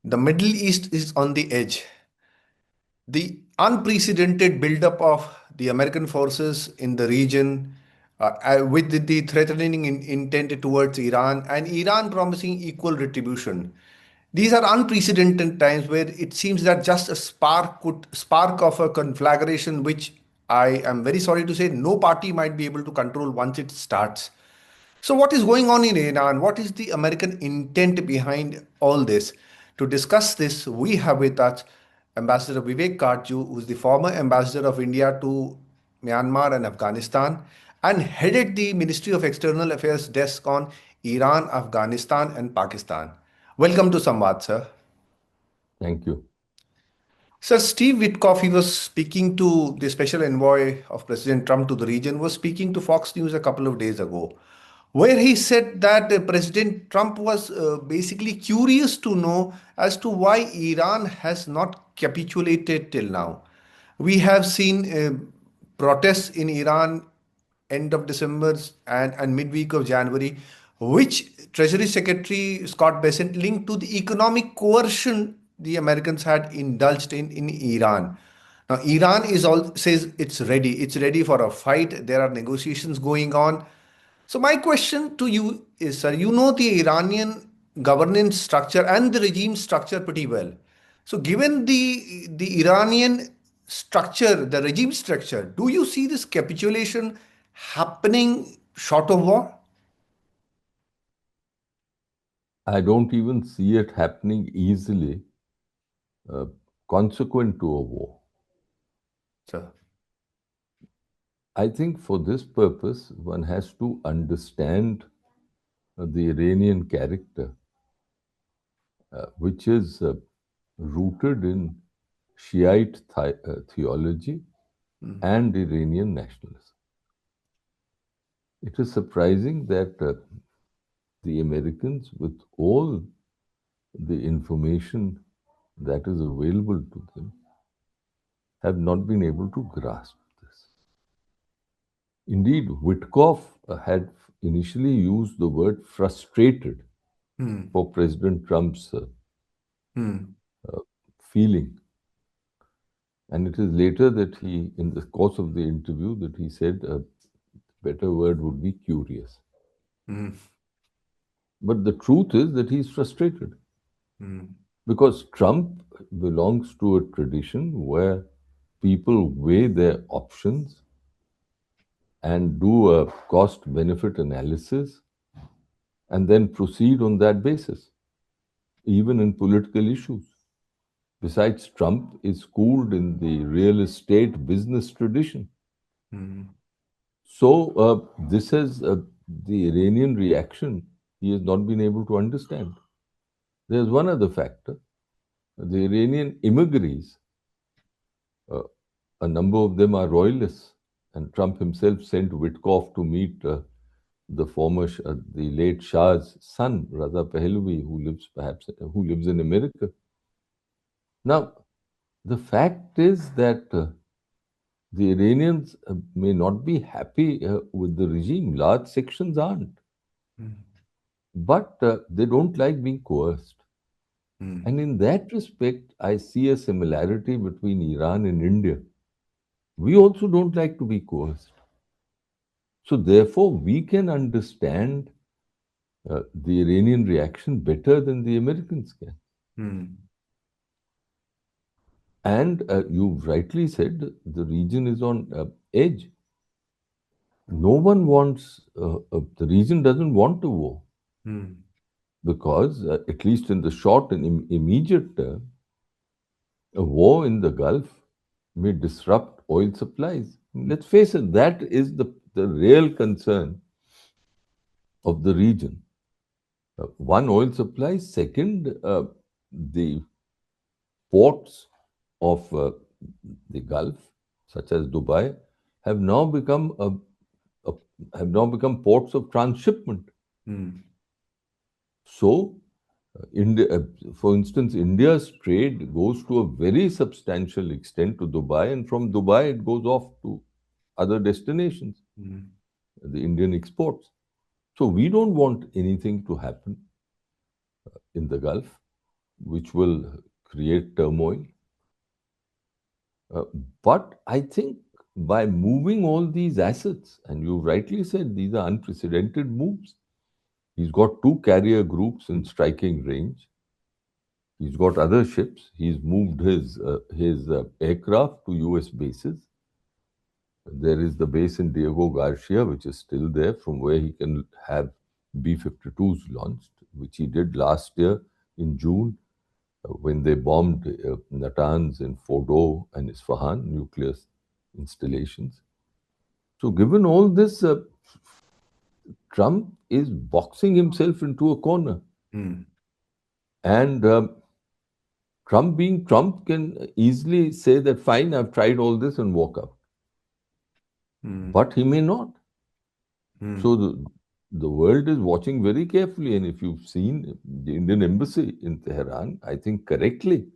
The Middle East is on the edge. The unprecedented buildup of the American forces in the region, with the threatening intent towards Iran, and Iran promising equal retribution. These are unprecedented times where it seems that just a spark of a conflagration, which I am very sorry to say, no party might be able to control once it starts. So, what is going on in Iran? What is the American intent behind all this? To discuss this, we have with us Ambassador Vivek Katju, who is the former ambassador of India to Myanmar and Afghanistan, and headed the Ministry of External Affairs desk on Iran, Afghanistan, and Pakistan. Welcome to Samvad, sir. Thank you. Sir, Steve Witkoff, he was speaking to the special envoy of President Trump to the region, was speaking to Fox News a couple of days ago, where he said that President Trump was basically curious to know as to why Iran has not capitulated till now. We have seen protests in Iran end of December and midweek of January, which Treasury Secretary Scott Bessent linked to the economic coercion the Americans had indulged in Iran. Now, Iran says it's ready for a fight. There are negotiations going on. So my question to you is, sir, you know the Iranian governance structure and the regime structure pretty well. So given the Iranian structure, the regime structure, do you see this capitulation happening short of war? I don't even see it happening easily, consequent to a war. Sir. I think for this purpose, one has to understand the Iranian character, which is rooted in Shiite theology and Iranian nationalism. It is surprising that the Americans, with all the information that is available to them, have not been able to grasp this. Indeed, Witkoff had initially used the word frustrated for President Trump's feeling. And it is later that he, in the course of the interview, that he said a better word would be curious. But the truth is that he's frustrated. Because Trump belongs to a tradition where people weigh their options and do a cost-benefit analysis and then proceed on that basis, even in political issues. Besides, Trump is schooled in the real estate business tradition. So this is the Iranian reaction he has not been able to understand. There's one other factor. The Iranian immigrants, a number of them are royalists, and Trump himself sent Witkoff to meet the late Shah's son, Raza Pahlavi, who lives in America. Now, the fact is that the Iranians may not be happy with the regime. Large sections aren't. But they don't like being coerced. And in that respect, I see a similarity between Iran and India. We also don't like to be coerced. So therefore, we can understand the Iranian reaction better than the Americans can. And you've rightly said the region is on edge. No one wants, the region doesn't want a war. Because, at least in the short and immediate term, a war in the Gulf may disrupt oil supplies. Let's face it, that is the real concern of the region. One, oil supply. Second, the ports of the Gulf, such as Dubai, have now become ports of transshipment. So, for instance, India's trade goes to a very substantial extent to Dubai, and from Dubai it goes off to other destinations, the Indian exports. So we don't want anything to happen in the Gulf. which will create turmoil. Uh, but I think by moving all these assets, and you rightly said these are unprecedented moves, he's got two carrier groups in striking range. He's got other ships. He's moved his aircraft to U.S. bases. There is the base in Diego Garcia, which is still there, from where he can have B-52s launched, which he did last year in June when they bombed Natanz in Fordo and Isfahan nuclear installations. So, given all this, Trump is boxing himself into a corner. And Trump, being Trump, can easily say that, fine, I've tried all this and walk out. But he may not. So the world is watching very carefully. And if you've seen, the Indian embassy in Tehran, I think correctly,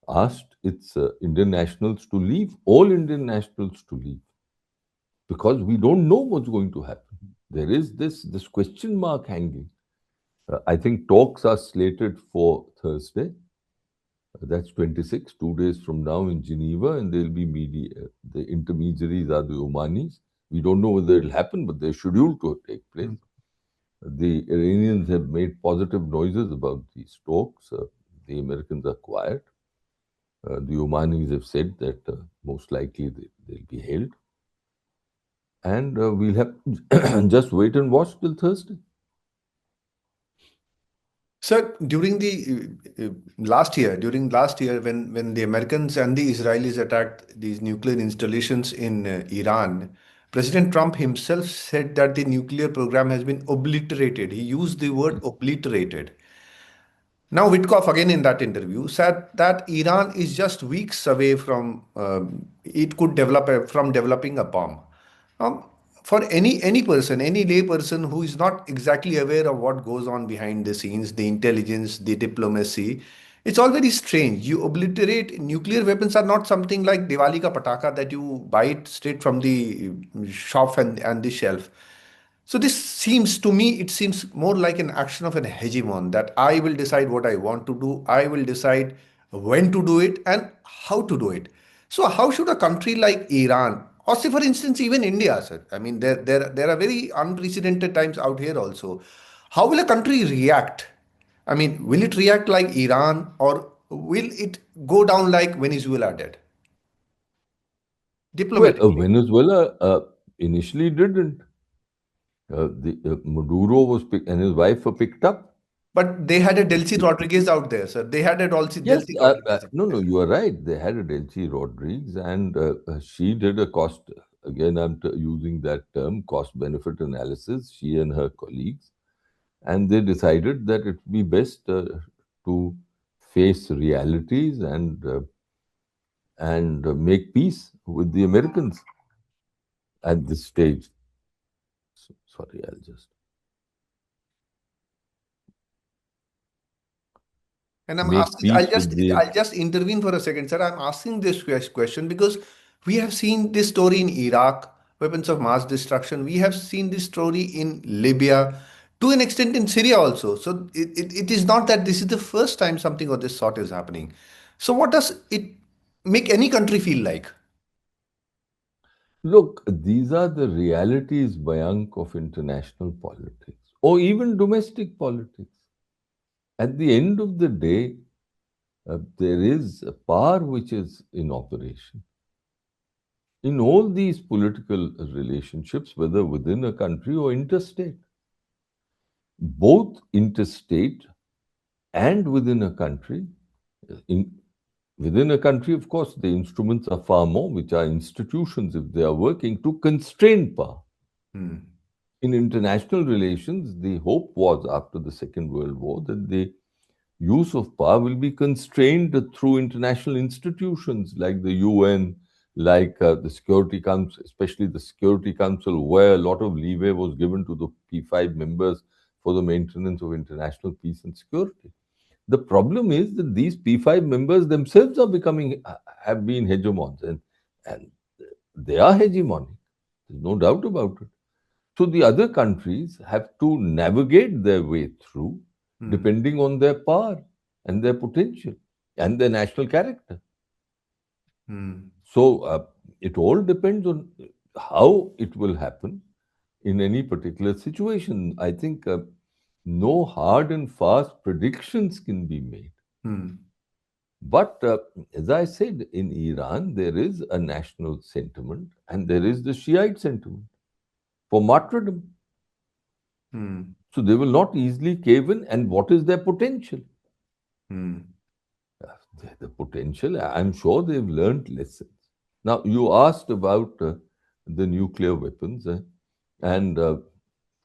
asked its Indian nationals to leave, all Indian nationals to leave, because we don't know what's going to happen. There is this question mark hanging. I think talks are slated for Thursday. That's 26, 2 days from now in Geneva, and there'll be media. The intermediaries are the Omanis. We don't know whether it'll happen, but they're scheduled to take place. The Iranians have made positive noises about these talks. The Americans are quiet. The Omanis have said that most likely they'll be held. And we'll have just wait and watch till Thursday. Sir, during the during last year, when the Americans and the Israelis attacked these nuclear installations in Iran, President Trump himself said that the nuclear program has been obliterated. He used the word obliterated. Now, Witkoff again in that interview said that Iran is just weeks away from it could from developing a bomb. Um, for any person, any lay person who is not exactly aware of what goes on behind the scenes, the intelligence, the diplomacy, it's all very strange. You obliterate nuclear weapons are not something like Diwali ka pataka that you buy it straight from the shop and the shelf. So this seems to me, it seems more like an action of an hegemon that I will decide what I want to do. I will decide when to do it and how to do it. So how should a country like Iran, or say for instance even India, sir? I mean there are very unprecedented times out here also. How will a country react? I mean, will it react like Iran or will it go down like Venezuela did? Well, Diplomatically. Venezuela initially didn't. Maduro was and his wife were picked up. But they had a Delcy Rodriguez out there, sir. They had a Yes, Delcy Rodriguez out no, there. no, you are right. They had a Delcy Rodriguez, and she did a cost. Again, I'm using that term, cost-benefit analysis. She and her colleagues, and they decided that it would be best to face realities and make peace with the Americans at this stage. Sorry, I'll just And I'm make asking, I'll peace just with the. I'll just intervene for a second, sir. I'm asking this question because we have seen this story in Iraq, weapons of mass destruction. We have seen this story in Libya, to an extent in Syria also. So it is not that this is the first time something of this sort is happening. So what does it make any country feel like? Look, these are the realities, Mayank, of international politics or even domestic politics. At the end of the day, there is a power which is in operation. In all these political relationships, whether within a country or interstate, both interstate and within a country, in, within a country, of course, the instruments are far more, which are institutions, if they are working to constrain power. Hmm. In international relations, the hope was after the Second World War that the use of power will be constrained through international institutions like the UN, like the Security Council, especially the Security Council, where a lot of leeway was given to the P5 members for the maintenance of international peace and security. The problem is that these P5 members themselves are becoming, have been hegemons, and they are hegemonic. There's no doubt about it. So the other countries have to navigate their way through Hmm. depending on their power. and their potential and their national character. Hmm. So it all depends on how it will happen in any particular situation. I think no hard and fast predictions can be made. Hmm. But as I said, in Iran, there is a national sentiment and there is the Shiite sentiment for martyrdom. Hmm. So they will not easily cave in. And what is their potential? Hmm. The potential, I'm sure they've learned lessons. Now, you asked about the nuclear weapons and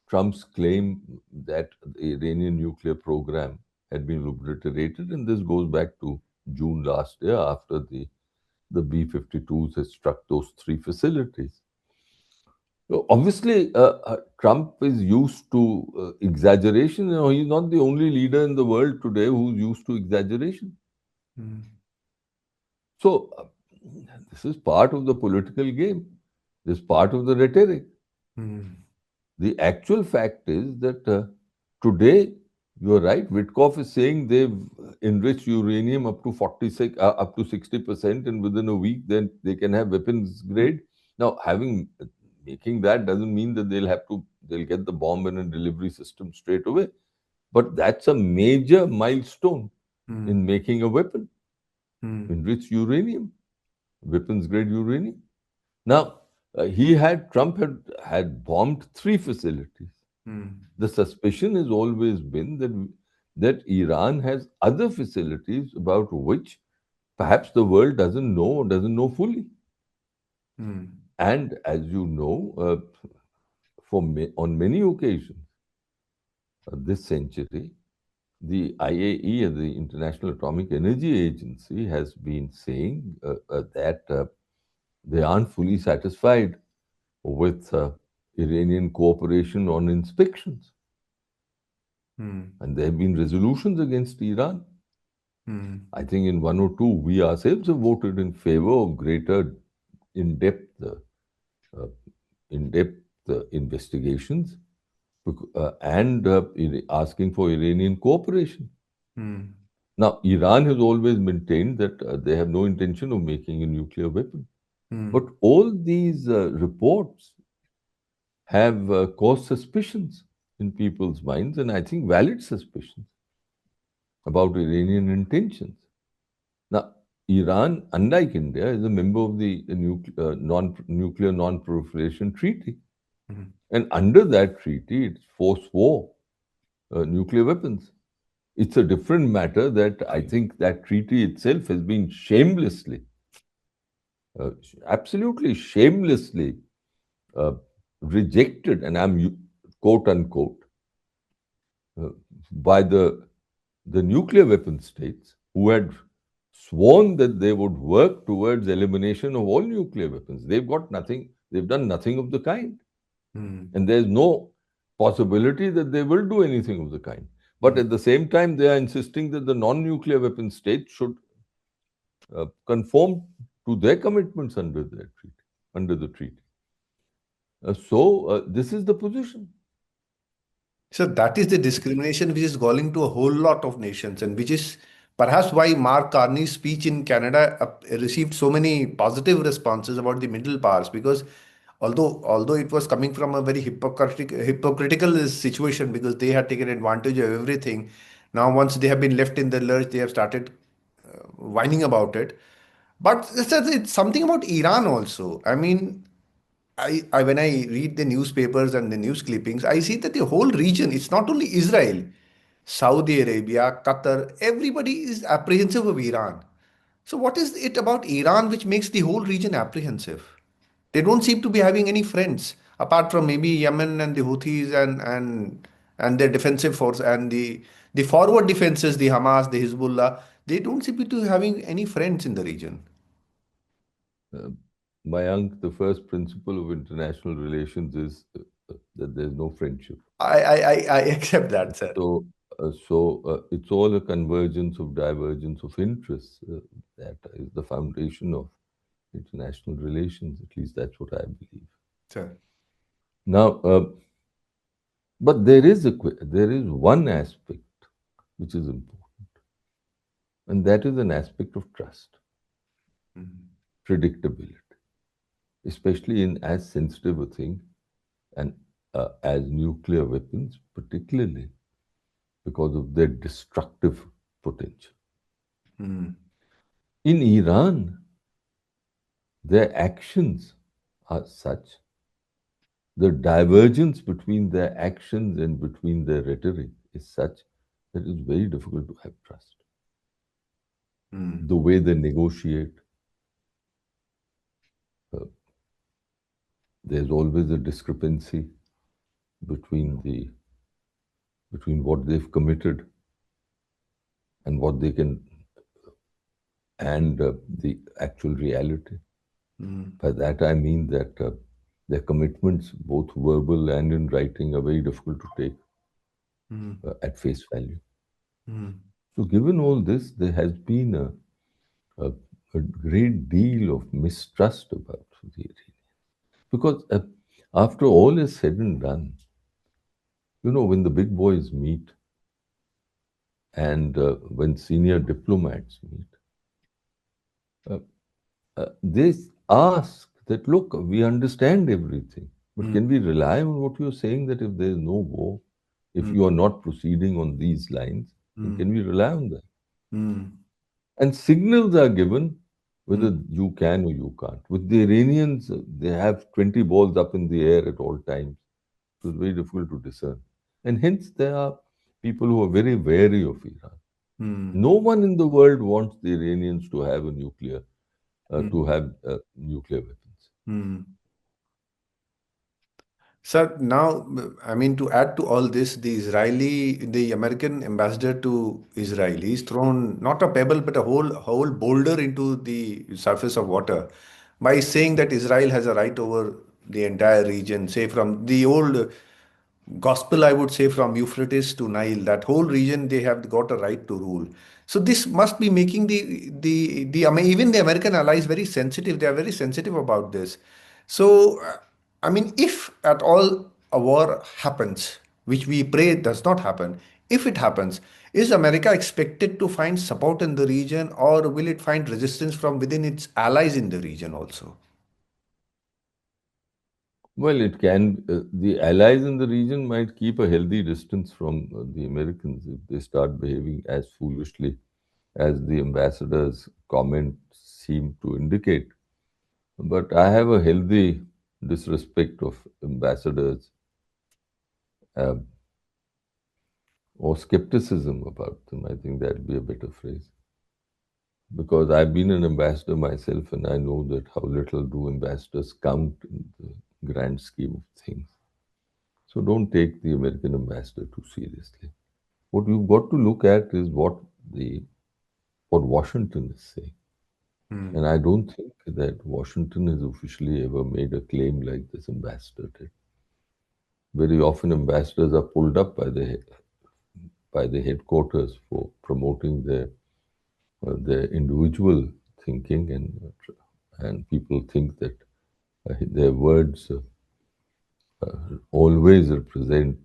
Trump's claim that the Iranian nuclear program had been obliterated, and this goes back to June last year after the B-52s had struck those three facilities. So obviously, Trump is used to exaggeration. You know, he's not the only leader in the world today who's used to exaggeration. Hmm. So this is part of the political game. This is part of the rhetoric. Hmm. The actual fact is that today, you're right, Witkoff is saying they've enriched uranium up to 46, up to 60%, and within a week, then they can have weapons grade. Now, making that doesn't mean that they'll get the bomb and a delivery system straight away. But that's a major milestone Hmm. in making a weapon, Hmm. enriched uranium, weapons grade uranium. Now, Trump had bombed three facilities. Hmm. The suspicion has always been that Iran has other facilities about which perhaps the world doesn't know or doesn't know fully. Hmm. And as you know, on many occasions this century, the IAE, the International Atomic Energy Agency, has been saying that they aren't fully satisfied with Iranian cooperation on inspections. Hmm. And there have been resolutions against Iran. Hmm. I think in one or two, we ourselves have voted in favor of greater in-depth, uh, in-depth investigations and asking for Iranian cooperation. Hmm. Now, Iran has always maintained that they have no intention of making a nuclear weapon. But Hmm. all these reports have caused suspicions in people's minds, and I think valid suspicions about Iranian intentions. Now, Iran, unlike India, is a member of the nuclear non-proliferation treaty, Hmm. and under that treaty, it forswore nuclear weapons. It's a different matter that I think that treaty itself has been shamelessly, uh, absolutely shamelessly uh, rejected, and quote unquote, uh, by the nuclear weapon states who had sworn that they would work towards elimination of all nuclear weapons. They've done nothing of the kind. Hmm. And there's no possibility that they will do anything of the kind. But Hmm. at the same time, they are insisting that the non nuclear weapon states should conform to their commitments under the treaty. So, this is the position. So that is the discrimination which is galling to a whole lot of nations, and which is perhaps why Mark Carney's speech in Canada received so many positive responses about the middle powers. Because although it was coming from a very hypocritical situation, because they had taken advantage of everything, now once they have been left in the lurch, they have started whining about it. But it's something about Iran also. I mean, I when I read the newspapers and the news clippings, I see that the whole region, it's not only Israel, Saudi Arabia, Qatar, everybody is apprehensive of Iran. So what is it about Iran which makes the whole region apprehensive? They don't seem to be having any friends apart from maybe Yemen and the Houthis and their defensive force and the forward defenses, the Hamas, the Hezbollah. They don't seem to be having any friends in the region. Uh, Mayank, the first principle of international relations is that there's no friendship. I accept that, sir. So it's all a convergence of divergence of interests that is the foundation of international relations. At least that's what I believe. Sir. Now, but there is one aspect which is important. And that is an aspect of trust, Mm. predictability, especially in as sensitive a thing and as nuclear weapons, particularly because of their destructive potential. Mm. In Iran, their actions are such, the divergence between their actions and between their rhetoric is such that it's very difficult to have trust. Mm. The way they negotiate, uh, there's always a discrepancy between between what they've committed and what they can and the actual reality. Mm. By that I mean that their commitments, both verbal and in writing, are very difficult to take Mm. at face value. Mm. So, given all this, there has been a, a great deal of mistrust about the Iranians. Because after all is said and done, when the big boys meet and when senior diplomats meet, uh, they ask that, look, we understand everything, but Mm. can we rely on what you're saying that if there is no war, if Mm. you are not proceeding on these lines, then Mm. can we rely on that? Mm. And signals are given Mm. whether you can or you can't. With the Iranians, they have 20 balls up in the air at all times. So it's very difficult to discern. And hence, there are people who are very wary of Iran. Mm. No one in the world wants the Iranians to have Mm. nuclear weapons. Mm. Sir, now, I mean, to add to all this, the American ambassador to Israel, he's thrown not a pebble, but a whole boulder into the surface of water by saying that Israel has a right over the entire region, say from the old gospel, I would say, from Euphrates to Nile, that whole region they have got a right to rule. So this must be making I mean, even the American allies very sensitive. They are very sensitive about this. So I mean, if at all a war happens, which we pray does not happen, if it happens, is America expected to find support in the region, or will it find resistance from within its allies in the region also? Well, it can. The allies in the region might keep a healthy distance from the Americans if they start behaving as foolishly as the ambassador's comments seem to indicate. But I have a healthy disrespect of ambassadors uh, or skepticism about them. I think that'd be a better phrase. Because I've been an ambassador myself and I know that how little do ambassadors count in the grand scheme of things. So don't take the American ambassador too seriously. What you've got to look at is what Washington is saying. Hmm. And I don't think that Washington has officially ever made a claim like this ambassador did. Very often, ambassadors are pulled up by the headquarters for promoting their individual thinking, and people think that their words always represent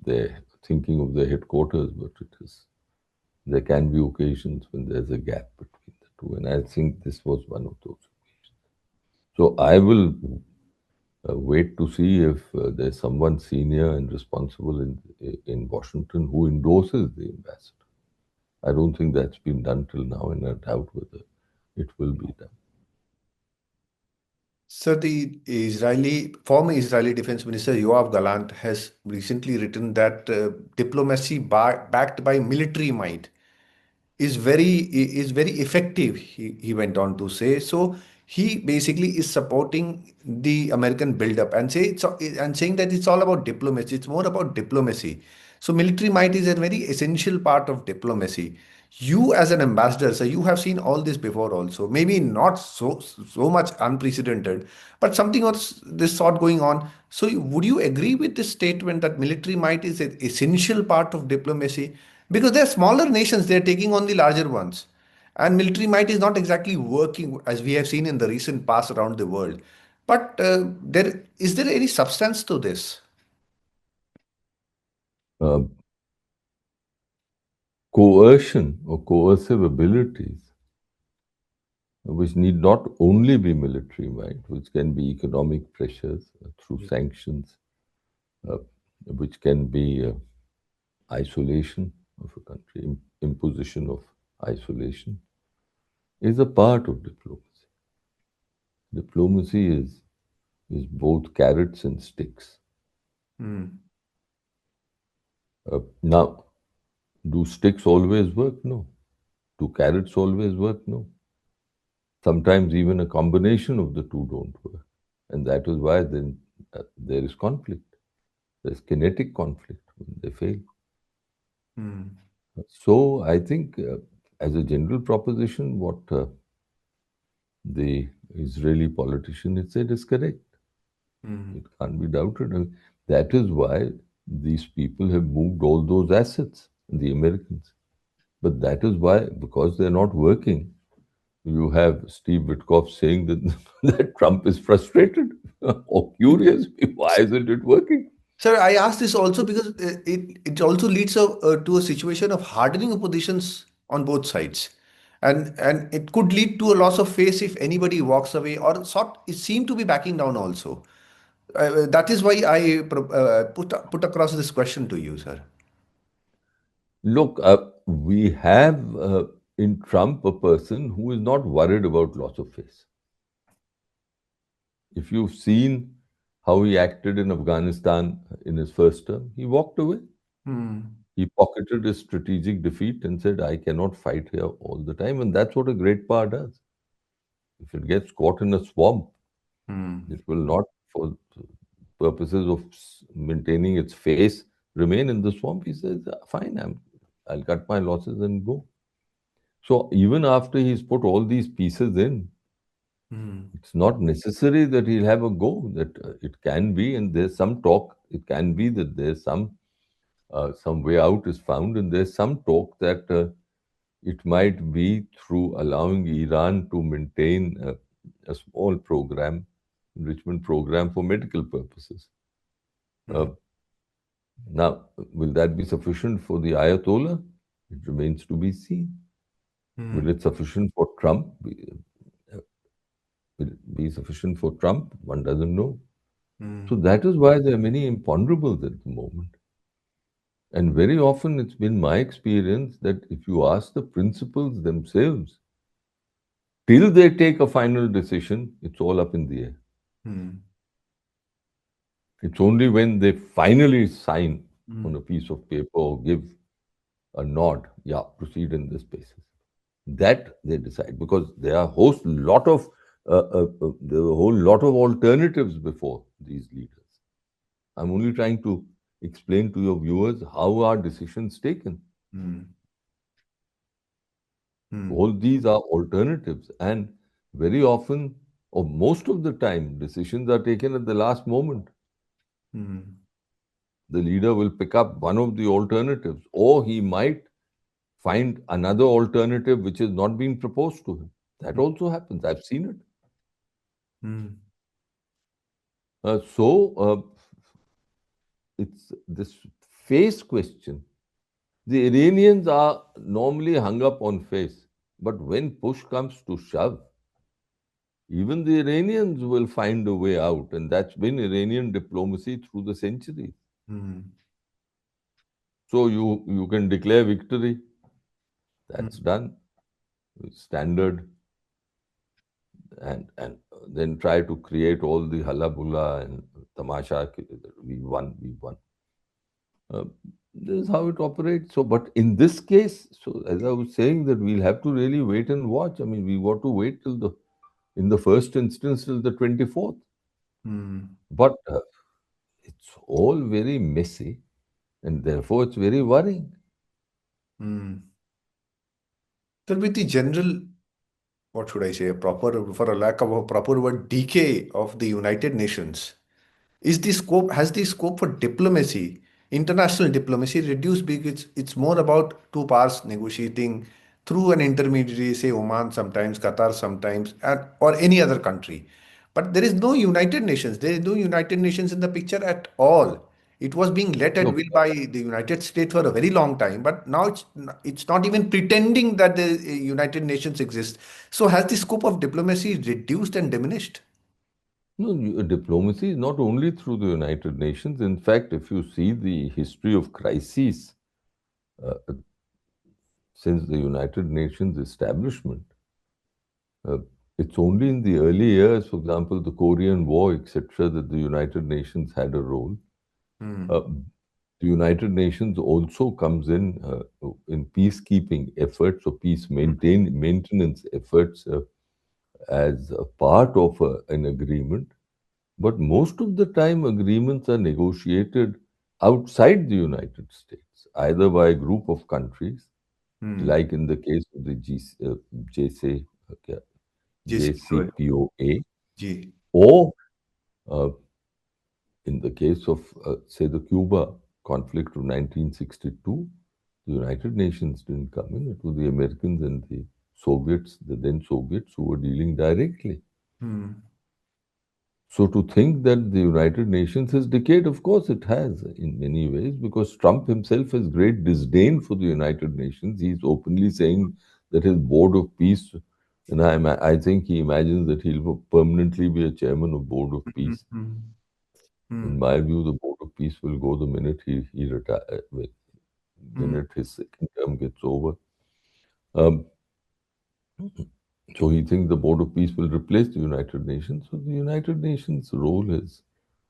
their thinking of the headquarters, but there can be occasions when there's a gap between the two, and I think this was one of those occasions. So I will wait to see if there's someone senior and responsible in Washington who endorses the ambassador. I don't think that's been done till now, and I doubt whether it will be done. So the former Israeli Defense Minister Yoav Gallant has recently written that diplomacy backed by military might is very effective. He went on to say. So he basically is supporting the American buildup and saying that it's all about diplomacy. It's more about diplomacy. So military might is a very essential part of diplomacy. You as an ambassador, so you have seen all this before also. Maybe not so much unprecedented, but something of this sort going on. So would you agree with this statement that military might is an essential part of diplomacy? Because they're smaller nations, they're taking on the larger ones. And military might is not exactly working as we have seen in the recent past around the world. But there any substance to this? Uh, coercion or coercive abilities, which need not only be military might, which can be economic pressures through sanctions, uh, which can be isolation of a country, imposition of isolation, is a part of diplomacy. Diplomacy is both carrots and sticks. Hmm. Now, do sticks always work? No. Do carrots always work? No. Sometimes even a combination of the two don't work. And that is why then there is conflict. There's kinetic conflict when they fail. Hmm. So I think, as a general proposition, what the Israeli politician has said is correct. It Hmm. can't be doubted. And that is why these people have moved all those assets, the Americans. But that is why, because they're not working, you have Steve Witkoff saying that, that Trump is frustrated or curious. Why isn't it working? Sir, I ask this also because it also leads to a situation of hardening of positions on both sides, and it could lead to a loss of face if anybody walks away or sort it seemed to be backing down also. That is why I put across this question to you, sir. Look, we have in Trump a person who is not worried about loss of face. If you've seen how he acted in Afghanistan in his first term, he walked away. Hmm. He pocketed his strategic defeat and said, I cannot fight here all the time. And that's what a great power does. If it gets caught in a swamp, Hmm. it will not, for purposes of maintaining its face, remain in the swamp. He says, fine, I'll cut my losses and go. So even after he's put all these pieces in, Hmm. it's not necessary that he'll have a go. That it can be, and there's some talk. It can be that there's some way out is found, and there's some talk that it might be through allowing Iran to maintain a small program, enrichment program for medical purposes. Uh, Hmm. Now, will that be sufficient for the Ayatollah? It remains to be seen. Will Hmm. it sufficient for Trump? Will it be sufficient for Trump? One doesn't know. So Hmm. that is why there are many imponderables at the moment. And very often it's been my experience that if you ask the principals themselves, till they take a final decision, it's all up in the air. Hmm. It's only when they finally sign on a Hmm. piece of paper or give a nod, yeah, proceed in this basis. That they decide because there are there are a whole lot of alternatives before these leaders. I'm only trying to explain to your viewers how are decisions taken. Hmm. Hmm. All these are alternatives, and very often, or most of the time, decisions are taken at the last moment. Hmm. The leader will pick up one of the alternatives, or he might find another alternative which is not being proposed to him. That also happens. I've seen it. Hmm. So it's this face question. The Iranians are normally hung up on face, but when push comes to shove, even the Iranians will find a way out, and that's been Iranian diplomacy through the centuries. Hmm. So you can declare victory. That's Hmm. done. Standard, and then try to create all the halabulla and tamasha. We won, we won. Uh, this is how it operates. So, but in this case, so as I was saying, that we'll have to really wait and watch. I mean, we got to wait till in the first instance, till the 24th. Hmm. But it's all very messy, and therefore it's very worrying. Hmm. So with the general, what should I say, a proper, for a lack of a proper word, decay of the United Nations, has the scope for diplomacy, international diplomacy reduced because it's more about two powers negotiating through an intermediary, say Oman sometimes, Qatar sometimes, or any other country. But there is no United Nations. There is no United Nations in the picture at all. It was being let at Look, will by the United States for a very long time, but now it's not even pretending that the United Nations exists. So has the scope of diplomacy reduced and diminished? no, diplomacy is not only through the United Nations. In fact, if you see the history of crises uh, since the United Nations establishment, uh, it's only in the early years, for example, the Korean War, etc., that the United Nations had a role. Hmm. Uh, the United Nations also comes in peacekeeping efforts or maintenance efforts as a part of an agreement. But most of the time, agreements are negotiated outside the United States, either by a group of countries, Hmm. like in the case of the JC, okay, JCPOA. JCPOA, G. or uh, in the case of, say, the Cuba conflict of 1962, the United Nations didn't come in. It was the Americans and the Soviets, the then Soviets, who were dealing directly. Hmm. So to think that the United Nations has decayed, of course it has in many ways, because Trump himself has great disdain for the United Nations. He's openly saying that his board of peace, and I think he imagines that he'll permanently be a chairman of board of Hmm. peace. Hmm. Hmm. In my view, the board of peace will go the minute he retire, the Hmm. minute his second term gets over. Um, so he thinks the board of peace will replace the United Nations. So the United Nations role is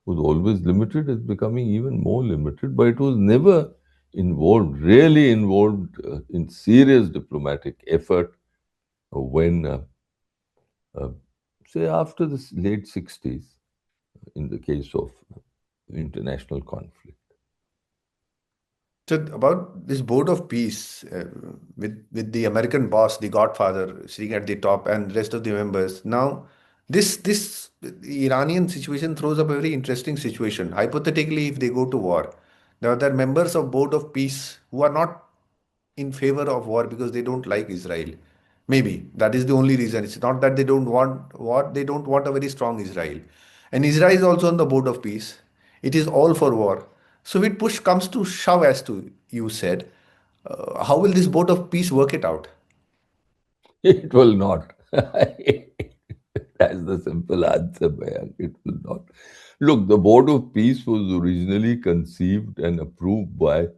was always limited, is becoming even more limited, but it was never really involved in serious diplomatic effort when, uh, say, after the late 60s, in the case of international conflict. So about this board of peace, with the American boss, the Godfather, sitting at the top, and rest of the members. Now, this Iranian situation throws up a very interesting situation. Hypothetically, if they go to war, now there are members of board of peace who are not in favor of war because they don't like Israel. Maybe that is the only reason. It's not that they don't want war; they don't want a very strong Israel. And Israel is also on the board of peace. It is all for war. So if push comes to shove, as to you said, how will this board of peace work it out? It will not. That's the simple answer, Mayank. It will not. Look, the Board of Peace was originally conceived and approved by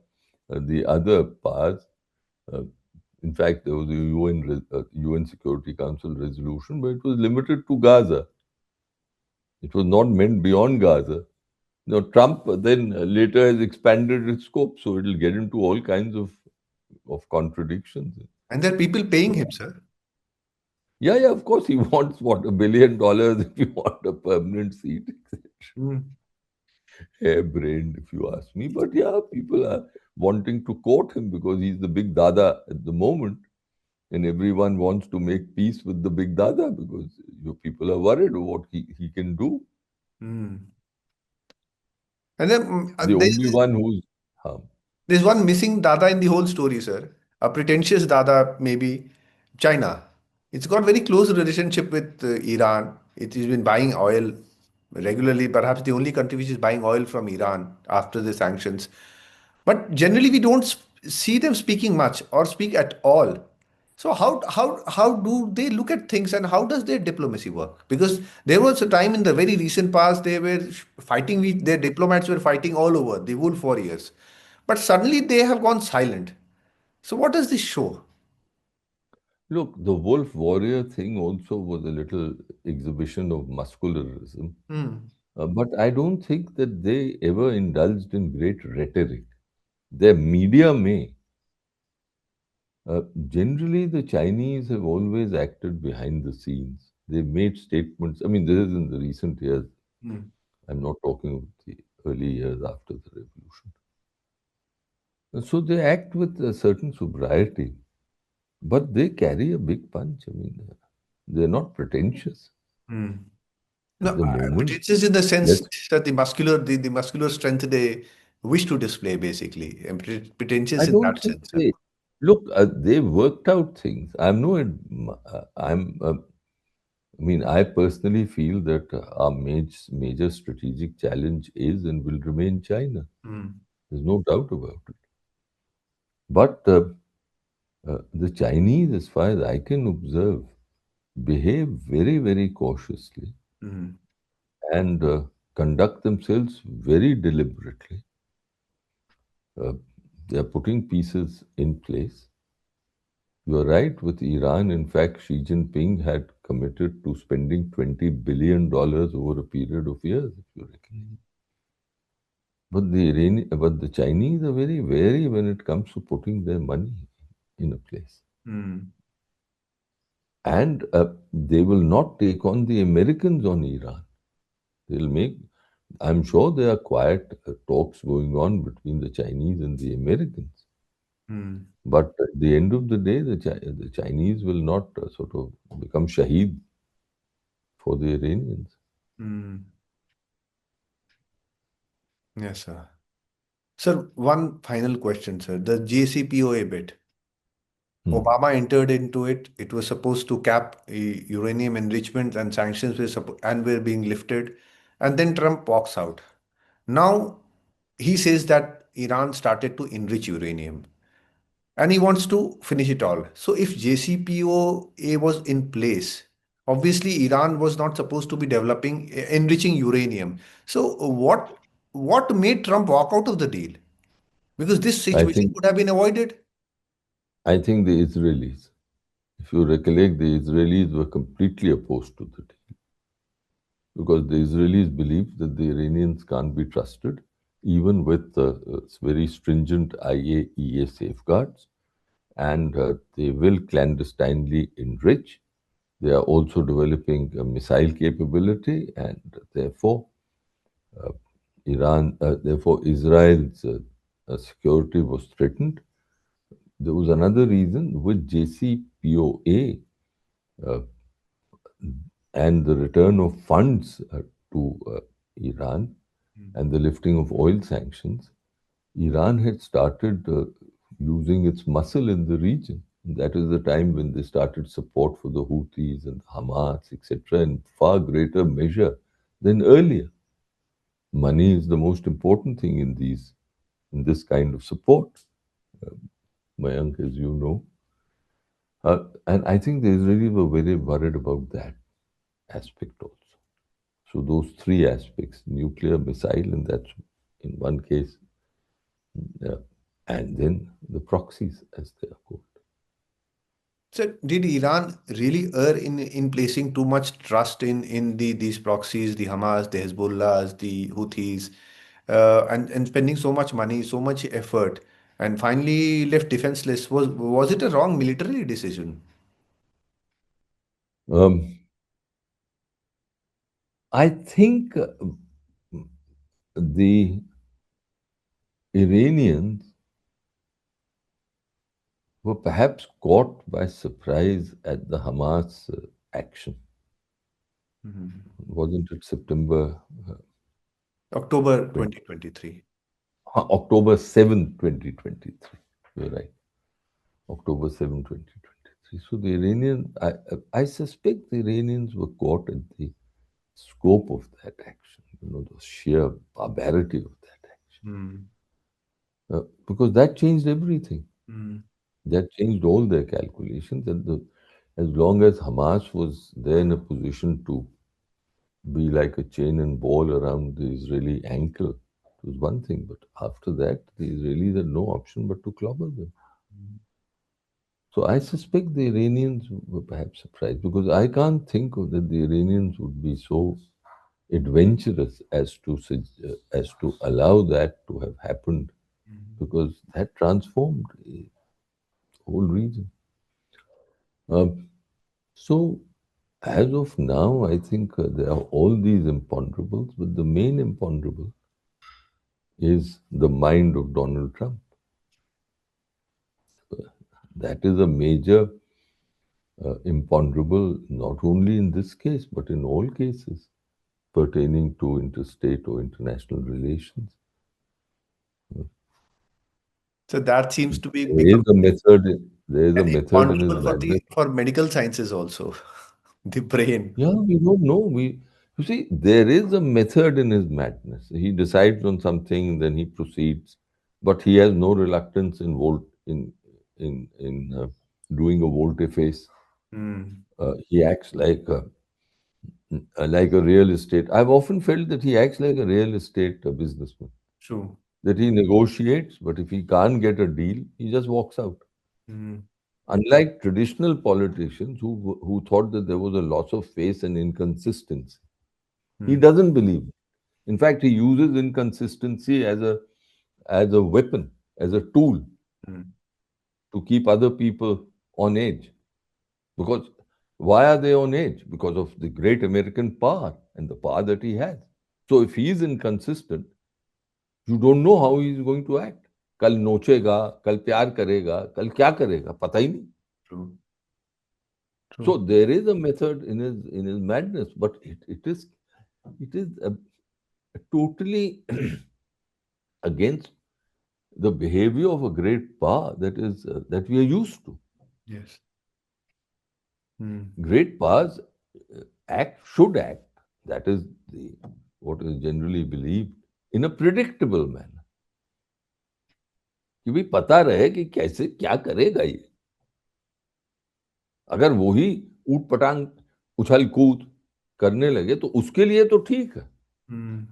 the other powers. Uh, in fact, there was a UN Security Council resolution, but it was limited to Gaza. It was not meant beyond Gaza. Now, Trump then later has expanded its scope, so it will get into all kinds of contradictions. And there are people paying So, him, sir. yeah, yeah, of course, he wants what, $1 billion if you want a permanent seat, etc. Hmm. Harebrained, if you ask me. But yeah, people are wanting to quote him because he's the big dada at the moment. And everyone wants to make peace with the big dada because your people are worried of what he can do. Hmm. And then The only one who's harm. there's one missing dada in the whole story, sir. A pretentious dada, maybe China. It's got very close relationship with Iran. It has been buying oil regularly, perhaps the only country which is buying oil from Iran after the sanctions. But generally, we don't see them speaking much or speak at all. So how do they look at things, and how does their diplomacy work? Because there was a time in the very recent past they were fighting with their diplomats were fighting all over the whole 4 years, but suddenly they have gone silent. So what does this show? Look, the wolf warrior thing also was a little exhibition of muscularism. Hmm. But I don't think that they ever indulged in great rhetoric. Their media may. Generally, the Chinese have always acted behind the scenes. They've made statements. I mean, this is in the recent years. Hmm. I'm not talking of the early years after the revolution. So they act with a certain sobriety, but they carry a big punch. I mean, they're not pretentious. Hmm. At No, the but moment, it's just in the sense let's that the muscular strength they wish to display, basically, and I pretentious in don't that think sense, sir. they look. They worked out things. I'm no. I'm. I mean, I personally feel that our major strategic challenge is and will remain China. Mm. There's no doubt about it. But the Chinese, as far as I can observe, behave very, very cautiously Mm. and conduct themselves very deliberately. Uh, they are putting pieces in place. You are right with Iran. In fact, Xi Jinping had committed to spending $20 billion over a period of years, if you recollect. Mm. But the Chinese are very wary when it comes to putting their money in a place. Mm. And they will not take on the Americans on Iran. They'll make, I'm sure there are quiet talks going on between the Chinese and the Americans. Mm. But at the end of the day, the Chinese will not sort of become shaheed for the Iranians. Mm. Yes, sir. Sir, one final question, sir. The JCPOA bit. Hmm. Obama entered into it. It was supposed to cap uranium enrichment, and sanctions were being lifted. And then Trump walks out. Now he says that Iran started to enrich uranium and he wants to finish it all. So if JCPOA was in place, obviously Iran was not supposed to be enriching uranium. So what made Trump walk out of the deal? Because this I situation think could have been avoided. I think the Israelis, if you recollect, the Israelis were completely opposed to the deal because the Israelis believe that the Iranians can't be trusted, even with very stringent IAEA safeguards, and they will clandestinely enrich. They are also developing a missile capability, and therefore, therefore Israel's security was threatened. There was another reason with JCPOA uh, and the return of funds to Iran and the lifting of oil sanctions. Iran had started using its muscle in the region. That is the time when they started support for the Houthis and Hamas, etc., in far greater measure than earlier. Money is the most important thing in this kind of support, Mayank, as you know. And I think the Israelis were very worried about that aspect also. So those three aspects, nuclear, missile, and that's in one case, uh, and then the proxies, as they are called. So did Iran really err in placing too much trust in these proxies, the Hamas, the Hezbollahs, the Houthis, and spending so much money, so much effort, and finally left defenseless? Was it a wrong military decision? Um, I think the Iranians were perhaps caught by surprise at the Hamas action. Mhm. Wasn't it September October 20, 2023. October 7, 2023? You're right. October 7, 2023. So the I suspect the Iranians were caught at the scope of that action, the sheer barbarity of that action. Mm. Because that changed everything. Mm. That changed all their calculations. And as long as Hamas was there in a position to be like a chain and ball around the Israeli ankle, it was one thing. But after that, the Israelis had no option but to clobber them. So I suspect the Iranians were perhaps surprised because I can't think of that the Iranians would be so adventurous as to allow that to have happened Mm. because that transformed the whole region. Um, so as of now, I think there are all these imponderables, but the main imponderable is the mind of Donald Trump. That is a major imponderable, not only in this case, but in all cases pertaining to interstate or international relations. So that seems to be There is become a method. There is a an method in his imponderable madness. for medical sciences also. The brain. Yeah, we don't know. You see, there is a method in his madness. He decides on something, then he proceeds, but he has no reluctance in doing a volte-face. Hmm. He acts like a real estate. I've often felt that he acts like a real estate businessman. True. That he negotiates, but if he can't get a deal, he just walks out. Hmm. Unlike traditional politicians who thought that there was a loss of face and inconsistency, he Hmm. doesn't believe. In fact, he uses inconsistency as a weapon, as a tool Hmm. to keep other people on edge. Because why are they on edge? Because of the great American power and the power that he has. So if he is inconsistent, you don't know how he is going to act. कल नोचेगा, कल प्यार करेगा, कल क्या करेगा, पता ही नहीं. True. So True. there is a method in his madness, but it is totally against the behavior of a great power that we are used to. Yes. Hmm. Great powers should act. That is what is generally believed in a predictable manner. कि भाई पता रहे कि कैसे क्या करेगा ये. अगर वो ही ऊट पटांग उछल कूद करने लगे तो उसके लिए तो ठीक है, Hmm.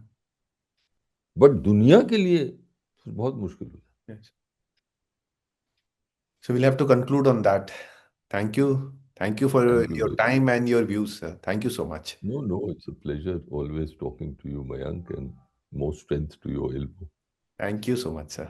बट दुनिया के लिए फिर बहुत मुश्किल हो जाए. Yes. So we'll have to conclude on that. Thank you. Thank you for Thank you your very much. time and your views, sir. Thank you so much. No, it's a pleasure always talking to you, Mayank, and more strength to your elbow. Thank you so much, sir.